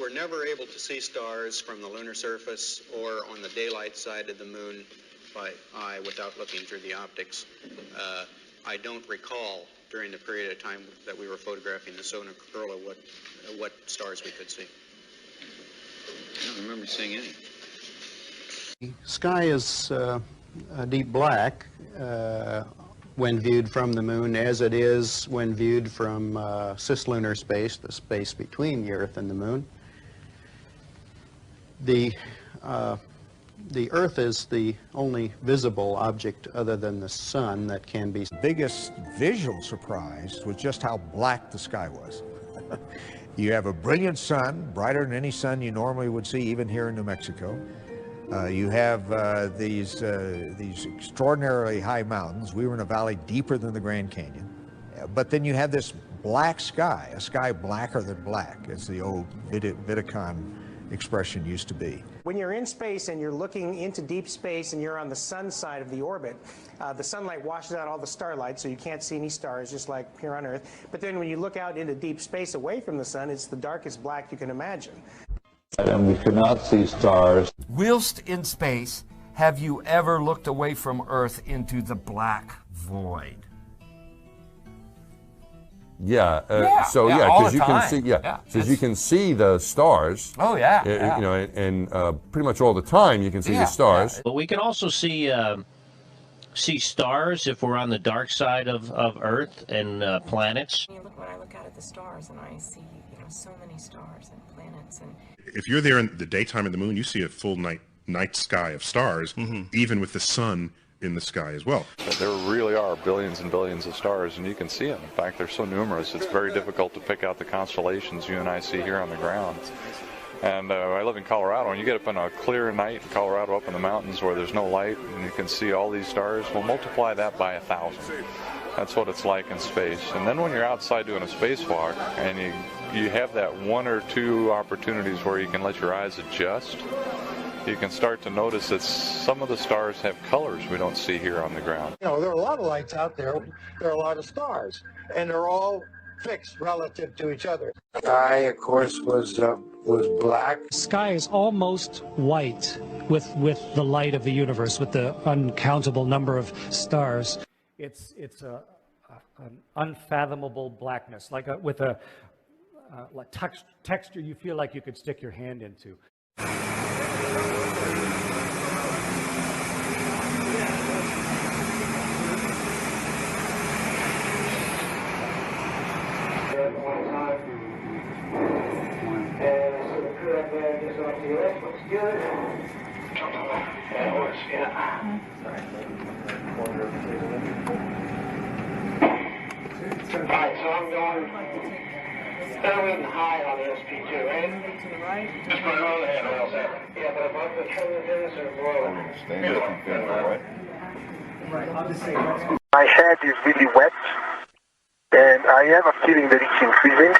were never able to see stars from the lunar surface or on the daylight side of the moon by eye without looking through the optics. I don't recall during the period of time that we were photographing the solar corona what stars we could see. I don't remember seeing any. The sky is a deep black when viewed from the moon, as it is when viewed from cislunar space, the space between the Earth and the moon. The Earth is the only visible object other than the sun that can be. The biggest visual surprise was just how black the sky was. You have a brilliant sun, brighter than any sun you normally would see, even here in New Mexico. You have these extraordinarily high mountains. We were in a valley deeper than the Grand Canyon. But then you have this black sky, a sky blacker than black, as the old Vidicon expression used to be. When you're in space and you're looking into deep space and you're on the sun side of the orbit, the sunlight washes out all the starlight, so you can't see any stars, just like here on Earth. But then when you look out into deep space away from the sun, it's the darkest black you can imagine. And we could not see stars. Whilst in space, have you ever looked away from Earth into the black void? Because you can see, because you can see the stars. Oh yeah, you know, and pretty much all the time you can see the stars. But we can also see stars if we're on the dark side of Earth and planets. When I look out at the stars and I see, so many stars and planets. And if you're there in the daytime of the moon, you see a full night sky of stars, even with the sun in the sky as well. There really are billions and billions of stars, and you can see them. In fact, they're so numerous, it's very difficult to pick out the constellations you and I see here on the ground. And I live in Colorado, and you get up on a clear night in Colorado up in the mountains where there's no light, and you can see all these stars. Well, multiply that by 1,000. That's what it's like in space. And then when you're outside doing a spacewalk, and you have that one or two opportunities where you can let your eyes adjust, you can start to notice that some of the stars have colors we don't see here on the ground. There are a lot of lights out there. There are a lot of stars, and they're all fixed relative to each other. The sky, of course, was black. The sky is almost white with the light of the universe, with the uncountable number of stars. It's an unfathomable blackness, with a texture you feel like you could stick your hand into. Alright, so I'm going fairly high on the SP2, right? To the right? Just put it on the hand, or else ever. Yeah, but if I put trim this or below it. Right, I'll just say My head is really wet, and I have a feeling that it's increasing.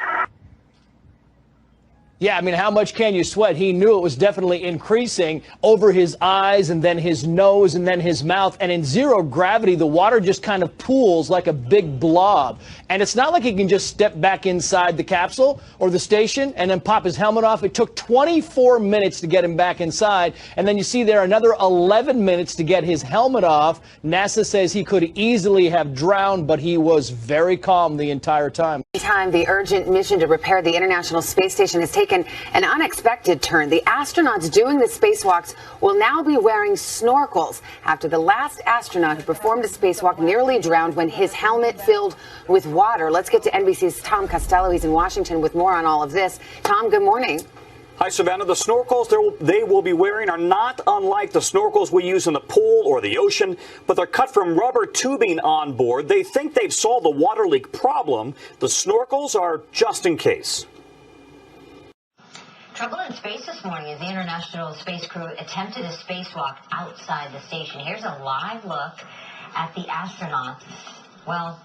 Yeah, I mean, how much can you sweat? He knew it was definitely increasing over his eyes and then his nose and then his mouth. And in zero gravity, the water just kind of pools like a big blob. And it's not like he can just step back inside the capsule or the station and then pop his helmet off. It took 24 minutes to get him back inside. And then you see there another 11 minutes to get his helmet off. NASA says he could easily have drowned, but he was very calm the entire time. The urgent mission to repair the International Space Station has taken an unexpected turn. The astronauts doing the spacewalks will now be wearing snorkels after the last astronaut who performed a spacewalk nearly drowned when his helmet filled with water. Let's get to NBC's Tom Costello. He's in Washington with more on all of this. Tom, good morning. Hi, Savannah. The snorkels they will be wearing are not unlike the snorkels we use in the pool or the ocean, but they're cut from rubber tubing on board. They think they've solved the water leak problem. The snorkels are just in case. Trouble in space this morning as the International Space Crew attempted a spacewalk outside the station. Here's a live look at the astronauts. Well,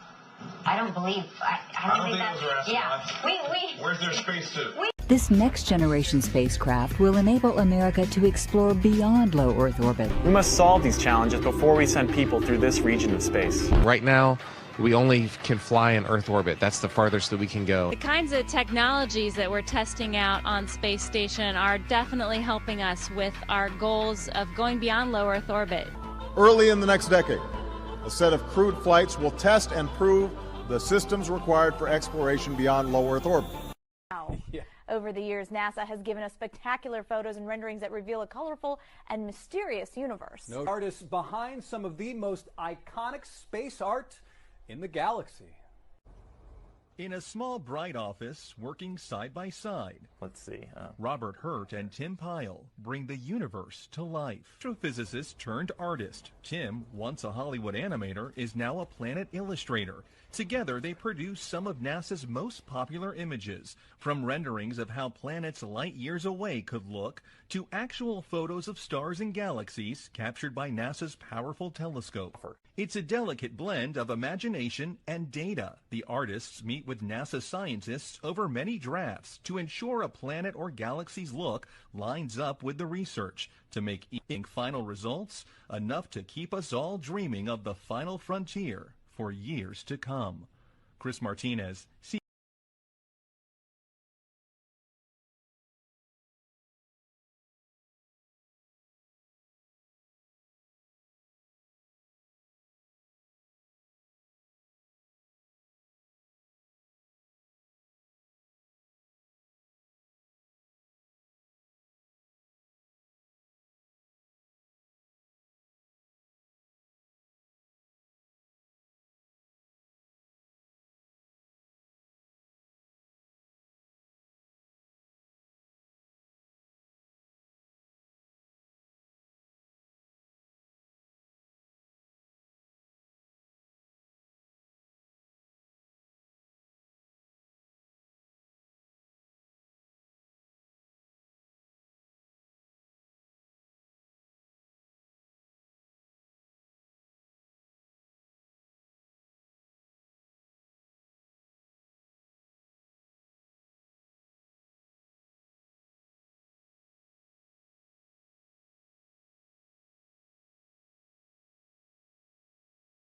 I don't believe those are astronauts. Yeah, where's their spacesuit? This next-generation spacecraft will enable America to explore beyond low Earth orbit. We must solve these challenges before we send people through this region of space. Right now, We only can fly in Earth orbit. That's the farthest that we can go. The kinds of technologies that we're testing out on space station are definitely helping us with our goals of going beyond low Earth orbit. Early in the next decade, a set of crewed flights will test and prove the systems required for exploration beyond low Earth orbit. Over the years, NASA has given us spectacular photos and renderings that reveal a colorful and mysterious universe. No artists behind some of the most iconic space art in the galaxy. In a small, bright office, working side by side. Let's see. Robert Hurt and Tim Pyle bring the universe to life. Astrophysicist turned artist. Tim, once a Hollywood animator, is now a planet illustrator. Together, they produce some of NASA's most popular images, from renderings of how planets light years away could look, to actual photos of stars and galaxies captured by NASA's powerful telescope. It's a delicate blend of imagination and data. The artists meet with NASA scientists over many drafts to ensure a planet or galaxy's look lines up with the research, to make final results enough to keep us all dreaming of the final frontier for years to come. Chris Martinez,